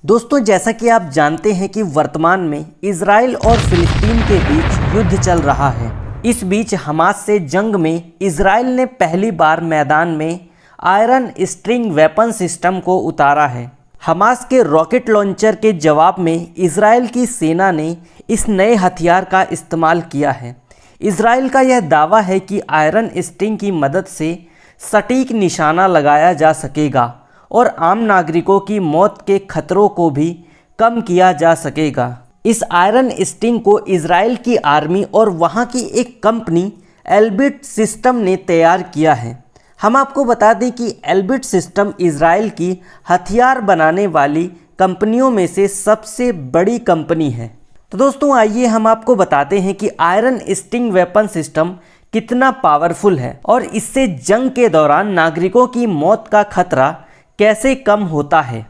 दोस्तों, जैसा कि आप जानते हैं कि वर्तमान में इजराइल और फिलिस्तीन के बीच युद्ध चल रहा है। इस बीच हमास से जंग में इजराइल ने पहली बार मैदान में आयरन स्ट्रिंग वेपन सिस्टम को उतारा है। हमास के रॉकेट लॉन्चर के जवाब में इजराइल की सेना ने इस नए हथियार का इस्तेमाल किया है। इजराइल का यह दावा है कि आयरन स्ट्रिंग की मदद से सटीक निशाना लगाया जा सकेगा और आम नागरिकों की मौत के खतरों को भी कम किया जा सकेगा। इस आयरन स्ट्रिंग को इजराइल की आर्मी और वहां की एक कंपनी एल्बिट सिस्टम ने तैयार किया है। हम आपको बता दें कि एल्बिट सिस्टम इजराइल की हथियार बनाने वाली कंपनियों में से सबसे बड़ी कंपनी है। तो दोस्तों, आइए हम आपको बताते हैं कि आयरन स्ट्रिंग वेपन सिस्टम कितना पावरफुल है और इससे जंग के दौरान नागरिकों की मौत का खतरा कैसे कम होता है।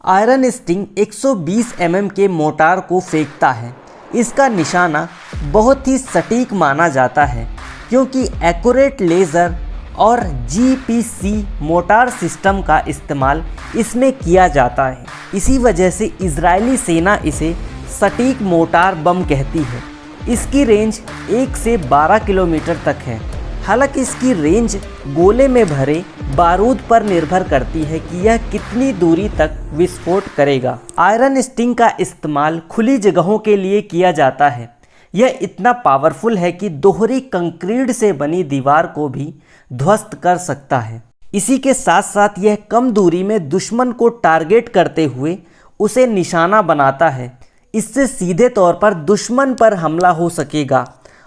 आयरन स्ट्रिंग 120 mm के मोटार को फेंकता है। इसका निशाना बहुत ही सटीक माना जाता है क्योंकि एक्यूरेट लेज़र और GPC मोटार सिस्टम का इस्तेमाल इसमें किया जाता है। इसी वजह से इजरायली सेना इसे सटीक मोटार बम कहती है। इसकी रेंज 1 से 12 किलोमीटर तक है। हालांकि इसकी रेंज गोले में भरे बारूद पर निर्भर करती है कि यह कितनी दूरी तक विस्फोट करेगा। आयरन स्ट्रिंग का इस्तेमाल खुली जगहों के लिए किया जाता है। यह इतना पावरफुल है कि दोहरी कंक्रीट से बनी दीवार को भी ध्वस्त कर सकता है। इसी के साथ साथ यह कम दूरी में दुश्मन को टारगेट करते हुए उसे निशाना बनाता है। इससे सीधे तौर पर दुश्मन पर हमला हो सकेगा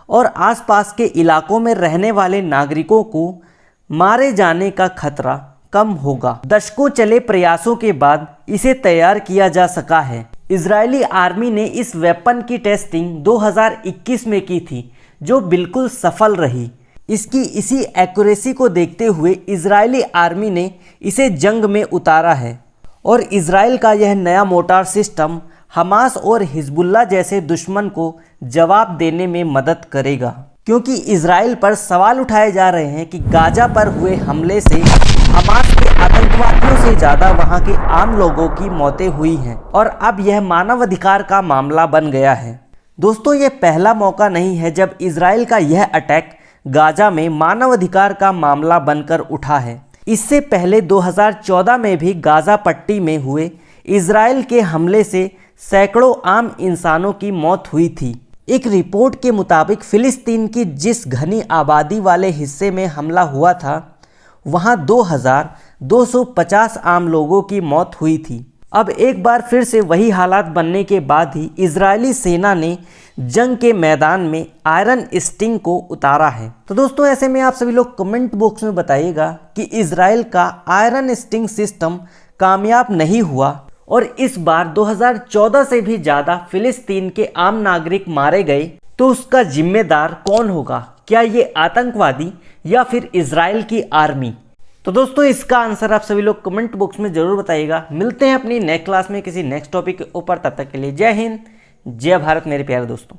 और आसपास के इलाकों में रहने वाले नागरिकों को मारे जाने का खतरा कम होगा। दशकों चले प्रयासों के बाद इसे तैयार किया जा सका है। इजरायली आर्मी ने इस वेपन की टेस्टिंग 2021 में की थी, जो बिल्कुल सफल रही। इसकी इसी एक्यूरेसी को देखते हुए इजरायली आर्मी ने इसे जंग में उतारा है और इजराइल का यह नया मोटार सिस्टम हमास और हिजबुल्लाह जैसे दुश्मन को जवाब देने में मदद करेगा, क्योंकि इजराइल पर सवाल उठाए जा रहे हैं कि गाजा पर हुए हमले से हमास के आतंकवादियों से ज़्यादा वहां के आम लोगों की मौतें हुई हैं और अब यह मानवाधिकार का मामला बन गया है। दोस्तों, यह पहला मौका नहीं है जब इजराइल का यह अटैक गाजा में मानवाधिकार का मामला बनकर उठा है। इससे पहले 2014 में भी गाजा पट्टी में हुए इजराइल के हमले से सैकड़ों आम इंसानों की मौत हुई थी। एक रिपोर्ट के मुताबिक फिलिस्तीन की जिस घनी आबादी वाले हिस्से में हमला हुआ था, वहां 2250 आम लोगों की मौत हुई थी। अब एक बार फिर से वही हालात बनने के बाद ही इजरायली सेना ने जंग के मैदान में आयरन स्ट्रिंग को उतारा है। तो दोस्तों, ऐसे में आप सभी लोग कमेंट बॉक्स में बताइएगा कि इजराइल का आयरन स्ट्रिंग सिस्टम कामयाब नहीं हुआ और इस बार 2014 से भी ज़्यादा फिलिस्तीन के आम नागरिक मारे गए, तो उसका जिम्मेदार कौन होगा? क्या ये आतंकवादी या फिर इजराइल की आर्मी? तो दोस्तों, इसका आंसर आप सभी लोग कमेंट बॉक्स में ज़रूर बताइएगा। मिलते हैं अपनी नेक्स्ट क्लास में किसी नेक्स्ट टॉपिक के ऊपर। तब तक के लिए जय हिंद, जय भारत मेरे प्यारे दोस्तों।